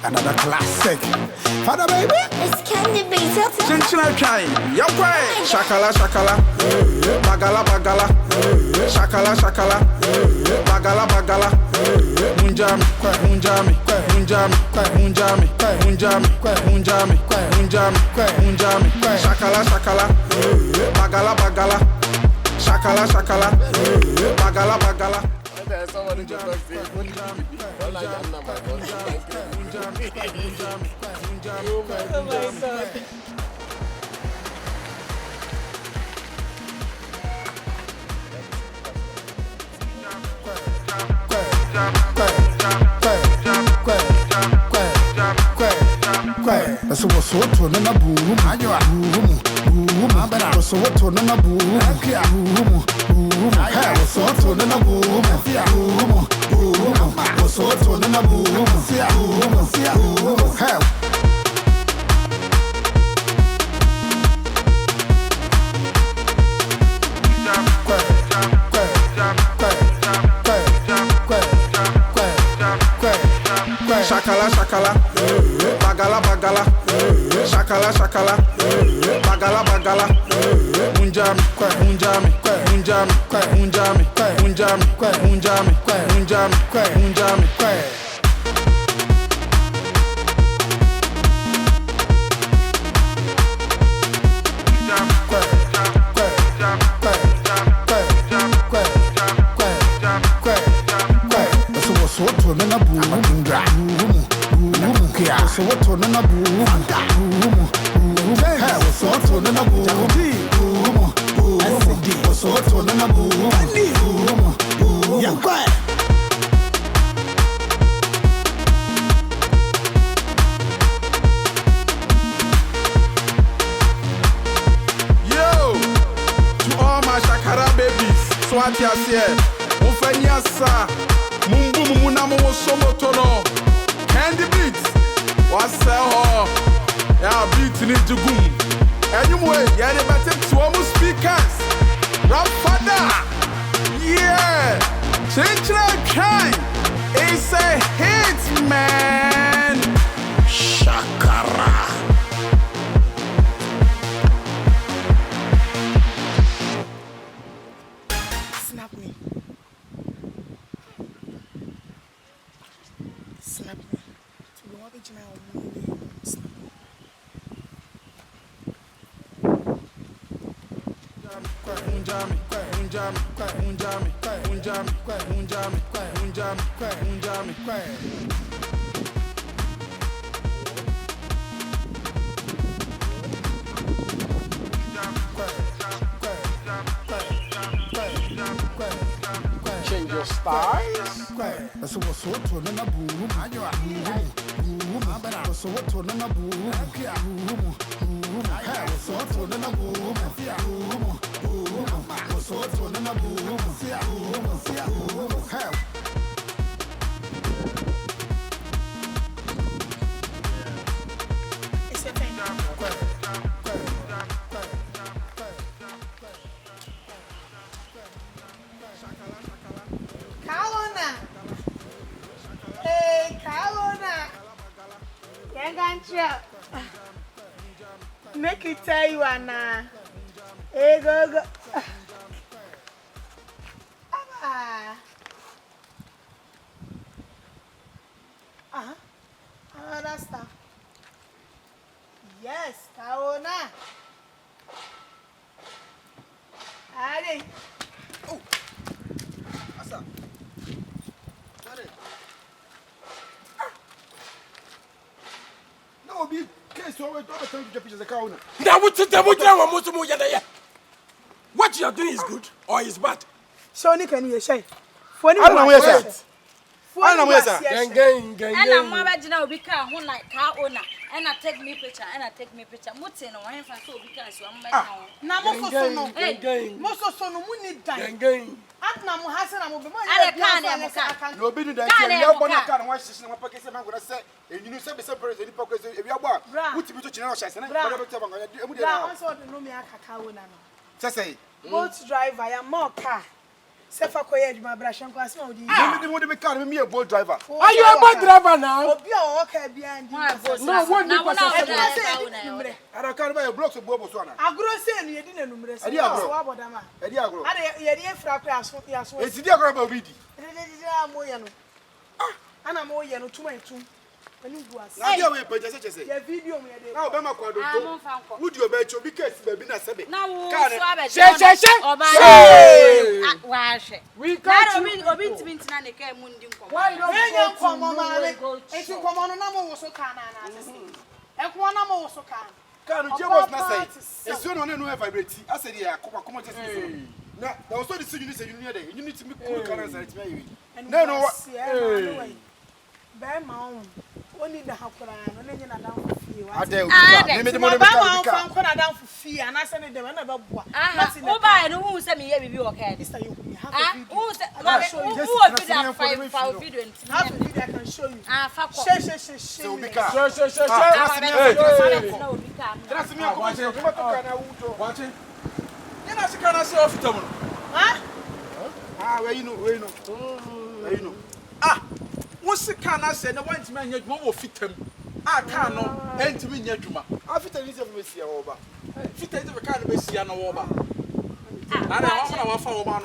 Another classic. Father baby. It's candy beat. Chinchina chai. Yakwe. Shakala shakala. Bagala bagala. Shakala shakala. Bagala bagala. Munjami. Munjami. Munjami. Munjami. Munjami. Munjami. Munjami. Munjami. Shakala shakala. Bagala bagala. Shakala shakala. Bagala bagala. Somebody just like this. Oh my God. That's what's so to na boom. Boom. So what to na boom. Boom. Hey, what's so to na boom. Boom. What's so to na boom. Boom. Hey. Shakala shakala, bagala bagala, shakala shakala, bagala bagala, munjami, munjami, munjami, munjami, munjami, munjami, munjami, munjami. So what to na boom. So what to na boom. Hey, so what to na boom. So what to na boom. Yeah, quiet. Yo, to all my Shakara babies, so what you say? Ufanyasa, mumbu munamu somotono, candy beats. What's that? Yeah, beat in the goom. Anyway, yeah, they better to almost speakers. Rap father. Yeah. Change that kind. It's a hit, man. Shakara. Snap me. Snap me. Change your styles. That's what's so to na boom. So what to na boom. Hey, so to na boom. So to na boom. Hey. It's a thing. Kalona. Hey, Kalona. Yangancha. Make it tell you, Anna. Hey, go. Another stuff. Yes, Kalona. Adi. Oh. Asa. No, be case to always turn to pictures the counter. What you are doing is good or is bad? So ni can you say? I don't know where it's I don't know where it's Gang. And I'm Mabajina will become one like car owner and I take me picture. Mutin or one so because I'm na mo so no. Gang. Mo so no mu ni dan. Gang. Atna mo hase na mo be mo I can't. no be do that. You are born a car and watch this. I'm going to say, and you know, some person is hypocrisy. If you are born, put you to channel chess and whatever. Bra, also no me akaka wona no. Just say, boat driver, ya more car. Sefa koye adwuma bra hwenko asema odi. Me me car me a boat driver. Are you a bad driver now? Obi a oka bia ndi. No, what do you I don't care about blocks of bobo so na. Agro se nu yedi na numre se. Edi agro. So abodama. Edi agro. Ade yedi efra kwa aso yaso. Esi di agro ba obidi. Mo ye no. Ana mo ye no tuma etum. Ani gu ase. Na dia we page say. Ye video me dey. Na obema kwado to. Wudi obechi obi case ba bi na sebe. Na wo so abeje. She. Wa hwe. We got obi ntina ne ka mu ndi nkom. Why don't Enye nkomo mare. Enti nkomo no na mo wo so kan na asese. Ekwo na mo wo so kan. Kan je boss na say. Esi no no vibrate. Ase di akoma just so. Na so the say you need there. You need to be cool kan answer it me. No. Be ma on. Oni da hakura no ne nyina dan fie wa. Ade o. Me de mo be ka bi ka. Na dan fie ana se ne de na be boa. Wo ba no hu se me ye bibi o ka. Mr. You have a video. Who se who video 5 video nti. Have a video I can show you. Fakọ. She. So be car. She. Trust me akoma se akoma to kana wuto. Watch it. You know, she can't say off the Where you know. What's the can I say? No one to man, you won't fit him. I can't know, and to me, Yajuma. I fit a little bit over. Fit a kind of Messiano over. I don't know for one.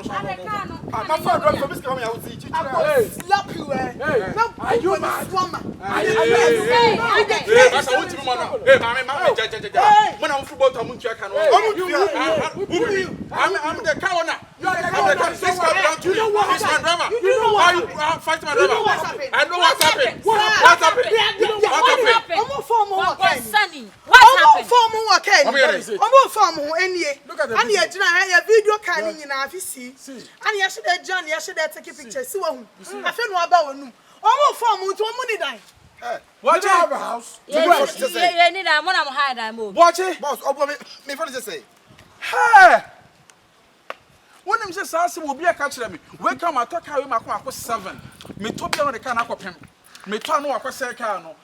My father from this coming out. Slap you, Are you mad? That's a woman. Hey, mamma, when I'm football, I'm check. I'm the counter. This is my drama. You know why you fight my drama? I know what's happened. What happened? Look at the video can in our see. And you should have John, you should have taken pictures. See what I feel no about you. Almost 4 months, 1 money die. Watch You have a house. Yeah, need a one am hide I move. Watch it. Boss, me for just say. Hey! When I'm just asking, will be a catcher me. Wake up, I talk how you make 7. Me top on the can aqua pim. Me turn over Secano.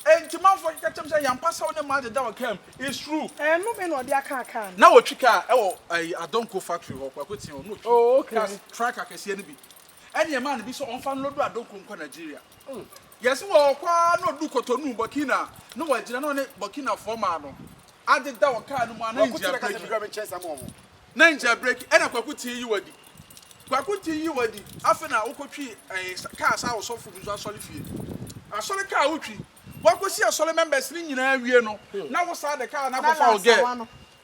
And to man for catch him say, I'm passing on the mother that came. It's true. And no man or the can. Now, what chica, I don't go factory or I could see on. Oh, okay. Track I can see any. Any man be so unfound load, I don't come to Nigeria. Yes, well, no do Cotonou, Burkina. No, I didn't know Burkina for man. I did that one kind of man. Ninja break, and I could tell you what. I could tell you what. After now, Okochi, a car, I was so from the solid field. I saw the car, Uchi. What was your solid members in every no? Now was the car, and I found get.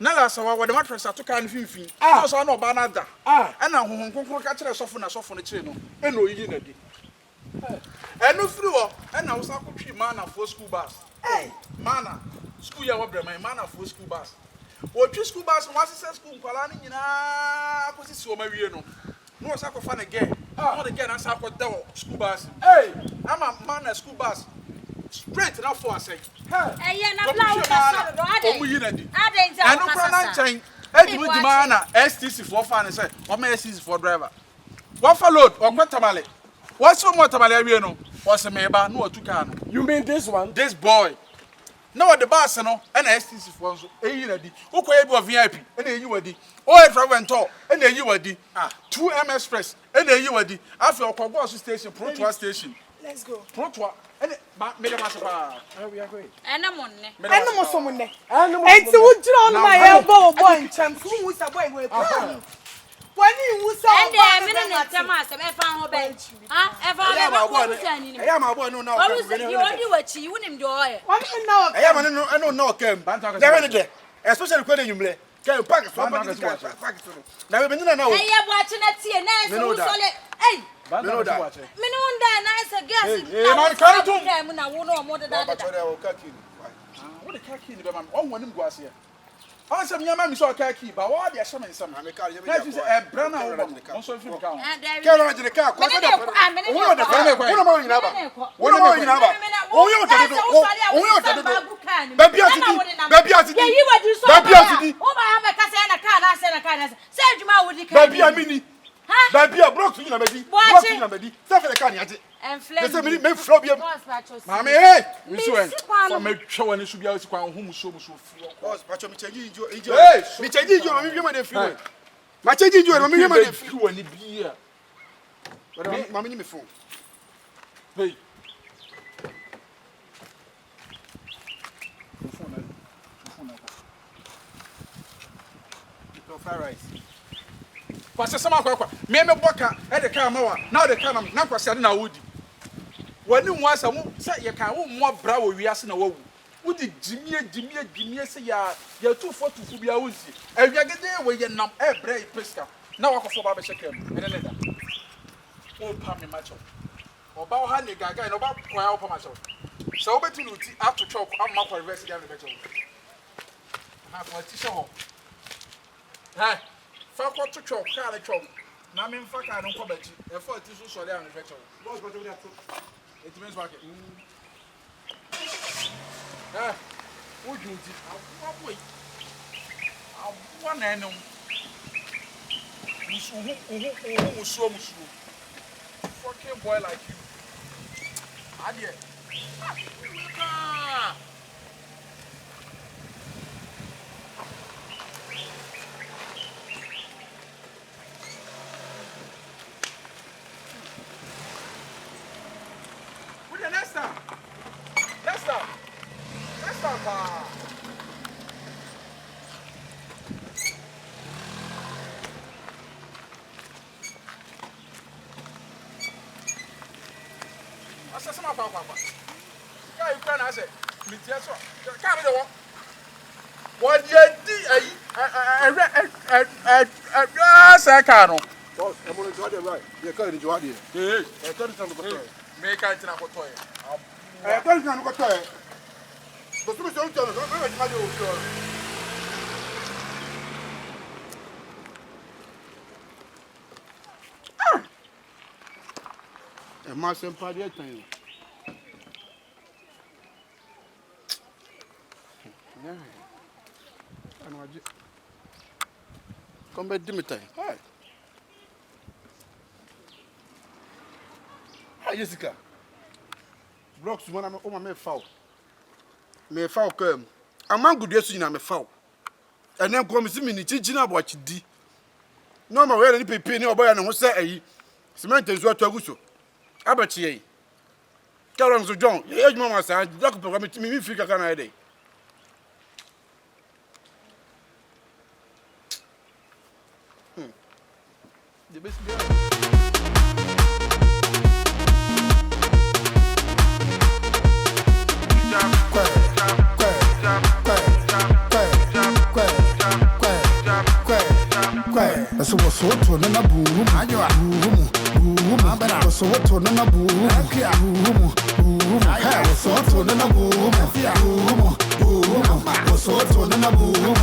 Nala saw what the mattress I took and fifi. I was on Banada. And now who can catch us off on the channel. And no unity. And no flew and I was not country manna for school bus. Hey, manna, school year, my manna for school bus. Or 2 school bus, was a school, Palani, and I was so my no. No, I fun again. Not again, I saw what school bus. Hey, I'm a man at school bus. Straight enough for a say. Hey, and I'm not STC for fun and say, what may STC for driver? What followed or what tamale? What's so much tamale? No, what's a meba? No, 2 can. You mean this one? This boy. No, the boss, no, and STC for a year. Who could be VIP? And then you were the oil travel and talk, and then you were the 2M Express, and then you were the after Kogosu station, Protoa station. Let's go. Protoa. And made a massive. We are great. And I'm on Animal someone there. And so would you on my elbow, boy, champ, who was a boy with when you was and there minute I found bench. I am a boy, no, you only what you wouldn't enjoy. I don't know, Kem. Especially when you play. Can pack it. Now, we've been now. Hey, you're watching that CNN. Hey, nice guess. Man, can't do them. I won't know more than that. What a khaki in the man. Oh, one was here. I said, your man saw khaki, but what they are showing some. I'm a car. You have a brand new also if you count. Carry the car. What are the baby, I broke you, baby. Watch it. And flame. Mammy, hey, Miss Wen, I make sure when it should be out to whom so much. But me changing you, me changing you, me the few. My changing you, me the few and the beer. But mammy me phone. Hey. Fried rice. Kwase sama kwa me boka e de kan mawa na de kan na kwase ade na wodi wani mu asa mu se ye kan wo mo bra wo wiase na wawu wodi jimie se ya tu fotufu bia wonsi awiagede we ye nam e bra e peska na wakofo ba be shekam ene ne da o pa me macho oba o ha ne gaga no ba kwa ya o pa macho so obetu no ti ato chok amma kwa reverse dia be becho ha kwa ti so ho ha fa kwa to chok ka le chok na me mfa ka no kwa bachi e fa ti so so le an becho Boss, but we have to. it means market ha o junti awu boy awu na enum musu fucking boy like you adie Next time, I said, some of our papa. Yeah, you can answer. Yes, can't do what you did. I can't. Boss, I'm going to do it right. You're going to do it. Yes, I can't stand up. make it in a toy. I can't stand up. But you don't tell us. I'm going to tell you. É mais simpatia tem. Não adianta. Como é que me tem? Ah, Jessica. Blocks one of my foul. Me foul come. A man good yesterday na me foul. And then come see me ni chichina watch di. No ma we any pepe ni oboya na ho say ayi. Cement ezu atoguso. Abachi yi. Karon so John, ye ejuma ma sa doc program mi fi kaka na dey. The best so what's so to na buru buru so what to na buru ha so to na buru so to na buru